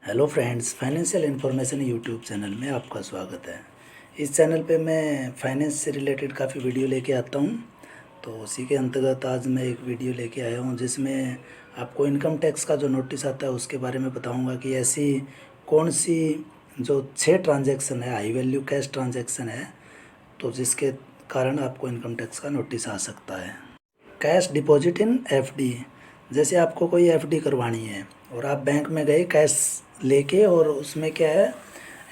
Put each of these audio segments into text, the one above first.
Hello friends, financial information YouTube channel में आपका स्वागत है। इस चैनल पे मैं फाइनेंस से रिलेटेड काफ़ी वीडियो लेके आता हूँ। तो उसी के अंतर्गत आज मैं एक वीडियो लेके आया हूँ जिसमें आपको इनकम टैक्स का जो नोटिस आता है उसके बारे में बताऊँगा कि ऐसी कौन सी जो 6 ट्रांजैक्शन है, हाई वैल्यू कैश ट्रांजैक्शन है, तो जिसके कारण आपको इनकम टैक्स का नोटिस आ सकता है। कैश डिपॉजिट इन एफडी, जैसे आपको कोई एफडी करवानी है और आप बैंक में गए कैश लेके, और उसमें क्या है,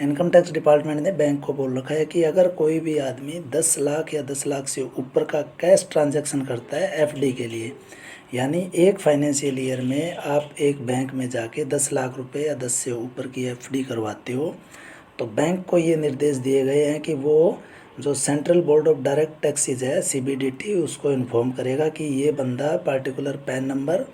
इनकम टैक्स डिपार्टमेंट ने बैंक को बोल रखा है कि अगर कोई भी आदमी 10 लाख या 10 लाख से ऊपर का कैश ट्रांजैक्शन करता है एफडी के लिए, यानी एक फाइनेंशियल ईयर में आप एक बैंक में जाके 10 लाख रुपए या 10 से ऊपर की एफडी करवाते हो, तो बैंक को ये निर्देश दिए गए हैं कि वो जो central board of direct taxes है सीबीडीटी, उसको इन्फॉर्म करेगा कि ये बंदा पार्टिकुलर पैन नंबर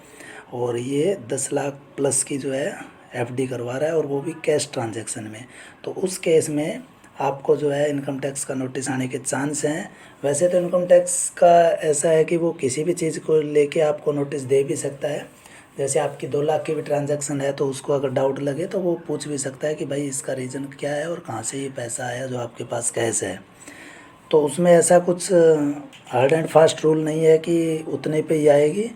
और ये 10 लाख प्लस की जो है एफडी करवा रहा है, और वो भी कैश ट्रांजैक्शन में। तो उस केस में आपको जो है इनकम टैक्स का नोटिस आने के चांस हैं। वैसे तो इनकम टैक्स का ऐसा है कि वो किसी भी चीज़ को लेके आपको नोटिस दे भी सकता है। जैसे आपकी 2 लाख की भी ट्रांजैक्शन है तो उसको अगर डाउट लगे तो वो पूछ भी सकता है कि भाई इसका रीज़न क्या है और कहाँ से ये पैसा आया जो आपके पास कैश है। तो उसमें ऐसा कुछ हार्ड एंड फास्ट रूल नहीं है कि उतने पे ही आएगी,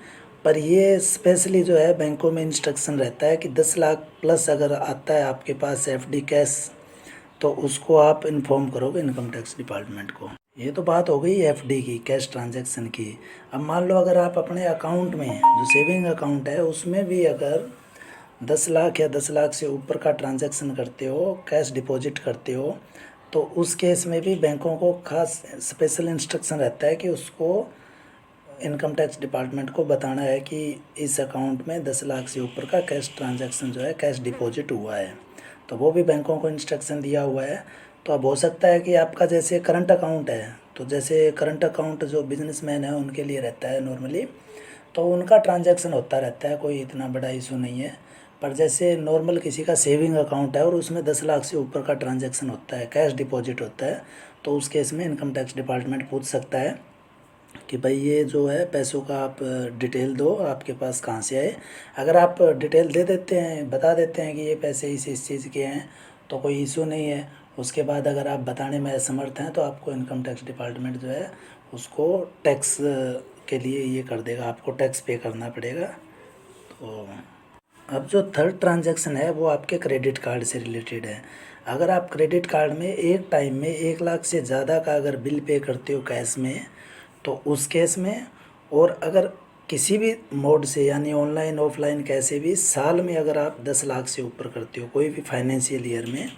पर ये स्पेशली जो है बैंकों में इंस्ट्रक्शन रहता है कि 10 लाख प्लस अगर आता है आपके पास एफडी कैश, तो उसको आप इन्फॉर्म करोगे इनकम टैक्स डिपार्टमेंट को। ये तो बात हो गई एफडी की, कैश ट्रांजैक्शन की। अब मान लो अगर आप अपने अकाउंट में, जो सेविंग अकाउंट है, उसमें भी अगर 10 लाख या 10 लाख से ऊपर का ट्रांजैक्शन करते हो, कैश डिपॉजिट करते हो, तो उस केस में भी बैंकों को खास स्पेशल इंस्ट्रक्शन रहता है कि उसको इनकम टैक्स डिपार्टमेंट को बताना है कि इस अकाउंट में 10 लाख से ऊपर का कैश ट्रांजैक्शन जो है, कैश डिपॉजिट हुआ है। तो वो भी बैंकों को इंस्ट्रक्शन दिया हुआ है। तो अब हो सकता है कि आपका जैसे करंट अकाउंट है, तो जैसे करंट अकाउंट जो बिजनेसमैन है उनके लिए रहता है नॉर्मली, तो उनका ट्रांजैक्शन होता रहता है, कोई इतना बड़ा इशू नहीं है। पर जैसे नॉर्मल किसी का सेविंग अकाउंट है और उसमें 10 लाख से ऊपर का ट्रांजैक्शन होता है, कैश डिपॉजिट होता है, तो उस केस में इनकम टैक्स डिपार्टमेंट पूछ सकता है कि भाई ये जो है पैसों का आप डिटेल दो, आपके पास कहाँ से आए। अगर आप डिटेल दे देते हैं, बता देते हैं कि ये पैसे इस चीज़ के हैं, तो कोई इशू नहीं है। उसके बाद अगर आप बताने में असमर्थ हैं तो आपको इनकम टैक्स डिपार्टमेंट जो है उसको टैक्स के लिए ये कर देगा, आपको टैक्स पे करना पड़ेगा। तो अब जो थर्ड ट्रांजैक्शन है वो आपके क्रेडिट कार्ड से रिलेटेड है। अगर आप क्रेडिट कार्ड में एक टाइम में 1 लाख से ज़्यादा का अगर बिल पे करते हो कैश में, तो उस केस में, और अगर किसी भी मोड से यानी ऑनलाइन ऑफलाइन कैसे भी साल में अगर आप 10 लाख से ऊपर करते हो कोई भी फाइनेंशियल ईयर में,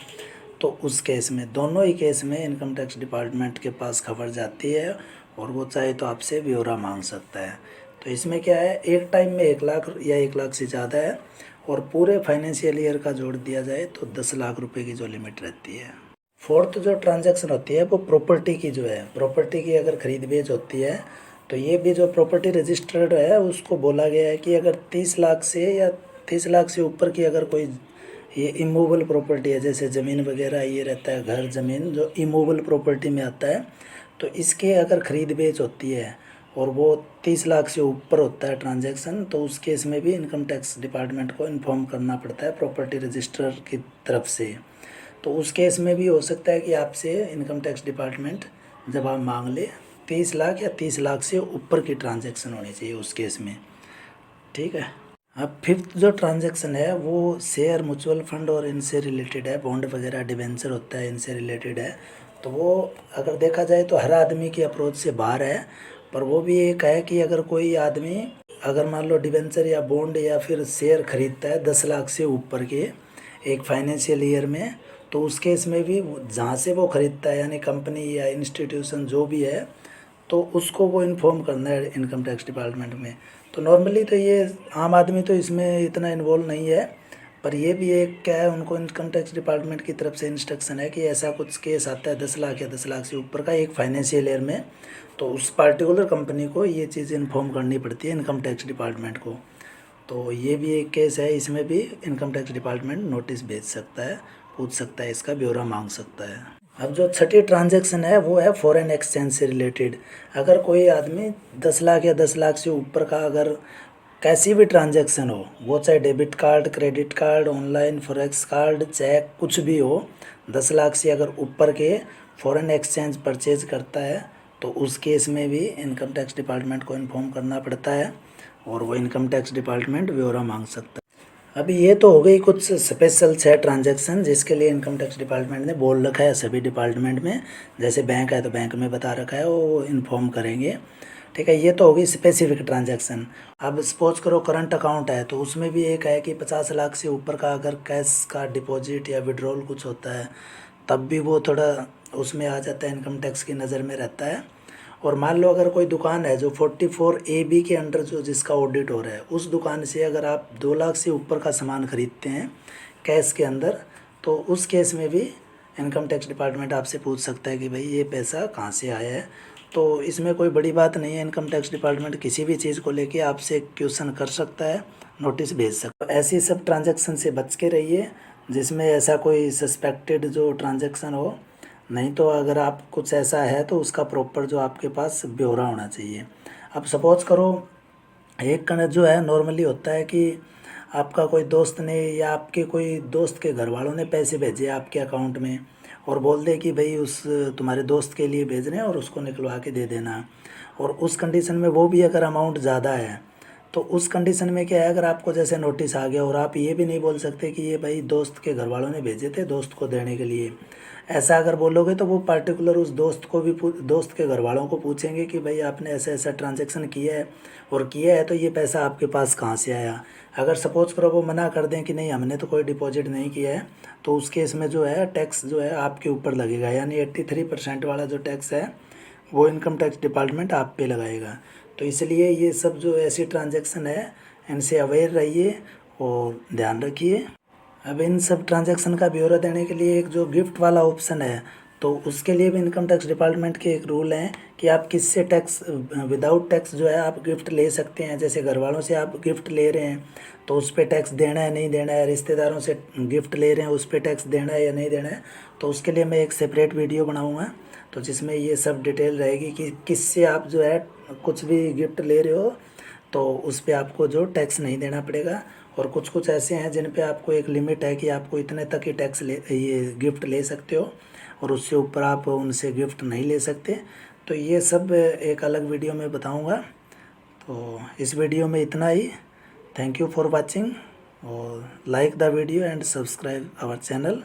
तो उस केस में, दोनों ही केस में इनकम टैक्स डिपार्टमेंट के पास खबर जाती है और वो चाहे तो आपसे ब्यौरा मांग सकता है। तो इसमें क्या है, एक टाइम में 1 लाख या 1 लाख से ज़्यादा है, और पूरे फाइनेंशियल ईयर का जोड़ दिया जाए तो 10 लाख रुपए की जो लिमिट रहती है। फोर्थ जो ट्रांजैक्शन होती है वो प्रॉपर्टी की जो है, प्रॉपर्टी की अगर खरीद बेच होती है, तो ये भी जो प्रॉपर्टी रजिस्टर्ड है उसको बोला गया है कि अगर 30 लाख से या 30 लाख से ऊपर की अगर कोई ये इमूवेबल प्रॉपर्टी है, जैसे ज़मीन वगैरह ये रहता है, घर ज़मीन जो इमूवेबल प्रॉपर्टी में आता है, तो इसके अगर खरीद बेच होती है और वो 30 लाख से ऊपर होता है ट्रांजैक्शन, तो उस केस में भी इनकम टैक्स डिपार्टमेंट को इन्फॉर्म करना पड़ता है प्रॉपर्टी रजिस्ट्रार की तरफ से। तो उस केस में भी हो सकता है कि आपसे इनकम टैक्स डिपार्टमेंट जवाब मांग ले। 30 लाख या 30 लाख से ऊपर की ट्रांजैक्शन होनी चाहिए उस केस में, ठीक है। अब फिफ्थ जो ट्रांजैक्शन है वो शेयर, म्यूचुअल फंड और इनसे रिलेटेड है, बॉन्ड वगैरह डिवेंचर होता है, इनसे रिलेटेड है। तो वो अगर देखा जाए तो हर आदमी की अप्रोच से बाहर है, पर वो भी एक है कि अगर कोई आदमी अगर मान लो डिवेंचर या बॉन्ड या फिर शेयर खरीदता है 10 लाख से ऊपर के एक फाइनेंशियल ईयर में, तो उस केस में भी जहाँ से वो खरीदता है यानी कंपनी या इंस्टीट्यूशन जो भी है, तो उसको वो इन्फॉर्म करना है इनकम टैक्स डिपार्टमेंट में। तो नॉर्मली तो ये आम आदमी तो इसमें इतना इन्वॉल्व नहीं है, पर ये भी एक क्या है, उनको इनकम टैक्स डिपार्टमेंट की तरफ से इंस्ट्रक्शन है कि ऐसा कुछ केस आता है 10 लाख या 10 लाख से ऊपर का एक फाइनेंशियल ईयर में, तो उस पार्टिकुलर कंपनी को ये चीज़ इन्फॉर्म करनी पड़ती है इनकम टैक्स डिपार्टमेंट को। तो ये भी एक केस है, इसमें भी इनकम टैक्स डिपार्टमेंट नोटिस भेज सकता है, पूछ सकता है, इसका ब्यौरा मांग सकता है। अब जो छठी ट्रांजैक्शन है वो है फॉरेन एक्सचेंज से रिलेटेड। अगर कोई आदमी 10 लाख या 10 लाख से ऊपर का अगर कैसी भी ट्रांजैक्शन हो, वो चाहे debit card, credit card, online forex card, cheque, कुछ भी हो, 10 लाख से अगर ऊपर के फॉरेन एक्सचेंज परचेज करता है तो उस केस में भी इनकम टैक्स डिपार्टमेंट को इन्फॉर्म करना पड़ता है और वो इनकम टैक्स डिपार्टमेंट ब्यौरा मांग सकता है। अभी ये तो हो गई कुछ स्पेशल 6 ट्रांजैक्शन जिसके लिए इनकम टैक्स डिपार्टमेंट ने बोल रखा है सभी डिपार्टमेंट में। जैसे बैंक है तो बैंक में बता रखा है, वो इन्फॉर्म करेंगे। ठीक है, ये तो होगी स्पेसिफिक ट्रांजैक्शन। अब सपोज करो करंट अकाउंट है तो उसमें भी एक है कि 50 लाख से ऊपर का अगर कैश का डिपॉजिट या विड्रॉल कुछ होता है तब भी वो थोड़ा उसमें आ जाता है, इनकम टैक्स की नज़र में रहता है। और मान लो अगर कोई दुकान है जो 44AB के अंडर जो जिसका ऑडिट हो रहा है, उस दुकान से अगर आप 2 लाख से ऊपर का सामान खरीदते हैं कैश के अंदर, तो उस केस में भी इनकम टैक्स डिपार्टमेंट आपसे पूछ सकता है कि भाई ये पैसा कहाँ से आया है। तो इसमें कोई बड़ी बात नहीं है, इनकम टैक्स डिपार्टमेंट किसी भी चीज़ को लेके आपसे क्वेश्चन कर सकता है, नोटिस भेज सकता है। ऐसी सब ट्रांजैक्शन से बच के रहिए जिसमें ऐसा कोई सस्पेक्टेड जो ट्रांजैक्शन हो। नहीं तो अगर आप कुछ ऐसा है तो उसका प्रॉपर जो आपके पास ब्यौरा होना चाहिए। अब सपोज करो एक जो है नॉर्मली होता है कि आपका कोई दोस्त ने या आपके कोई दोस्त के घर वालों ने पैसे भेजे आपके अकाउंट में और बोल दे कि भाई उस तुम्हारे दोस्त के लिए भेज रहे हैं और उसको निकलवा के दे देना। और उस कंडीशन में वो भी अगर अमाउंट ज़्यादा है तो उस कंडीशन में क्या है, अगर आपको जैसे नोटिस आ गया और आप ये भी नहीं बोल सकते कि ये भाई दोस्त के घर वालों ने भेजे थे दोस्त को देने के लिए, ऐसा अगर बोलोगे तो वो पार्टिकुलर उस दोस्त को भी दोस्त के घर वालों को पूछेंगे कि भाई आपने ऐसा ऐसा ट्रांजैक्शन किया है और किया है तो ये पैसा आपके पास कहाँ से आया। अगर सपोज करो वो मना कर दें कि नहीं हमने तो कोई डिपॉजिट नहीं किया है, तो उस केस में जो है टैक्स जो है आपके ऊपर लगेगा, यानी 83% वाला जो टैक्स है वो इनकम टैक्स डिपार्टमेंट आप पे लगाएगा। तो इसलिए ये सब जो ऐसी ट्रांजैक्शन है इनसे अवेयर रहिए और ध्यान रखिए। अब इन सब ट्रांजैक्शन का ब्यौरा देने के लिए एक जो गिफ्ट वाला ऑप्शन है तो उसके लिए भी इनकम टैक्स डिपार्टमेंट के एक रूल हैं कि आप किससे टैक्स विदाउट टैक्स जो है आप गिफ्ट ले सकते हैं। जैसे घर वालों से आप गिफ्ट ले रहे हैं तो उस पर टैक्स देना है नहीं देना है, रिश्तेदारों से गिफ्ट ले रहे हैं उस पर टैक्स देना है या नहीं देना है, तो उसके लिए मैं एक सेपरेट वीडियो बनाऊँगा तो जिसमें ये सब डिटेल रहेगी कि किससे आप जो है कुछ भी गिफ्ट ले रहे हो तो उस पर आपको जो टैक्स नहीं देना पड़ेगा। और कुछ कुछ ऐसे हैं जिन पे आपको एक लिमिट है कि आपको इतने तक ही टैक्स ये गिफ्ट ले सकते हो और उससे ऊपर आप उनसे गिफ्ट नहीं ले सकते। तो ये सब एक अलग वीडियो में बताऊंगा। तो इस वीडियो में इतना ही। थैंक यू फॉर वाचिंग और like the video and subscribe our channel.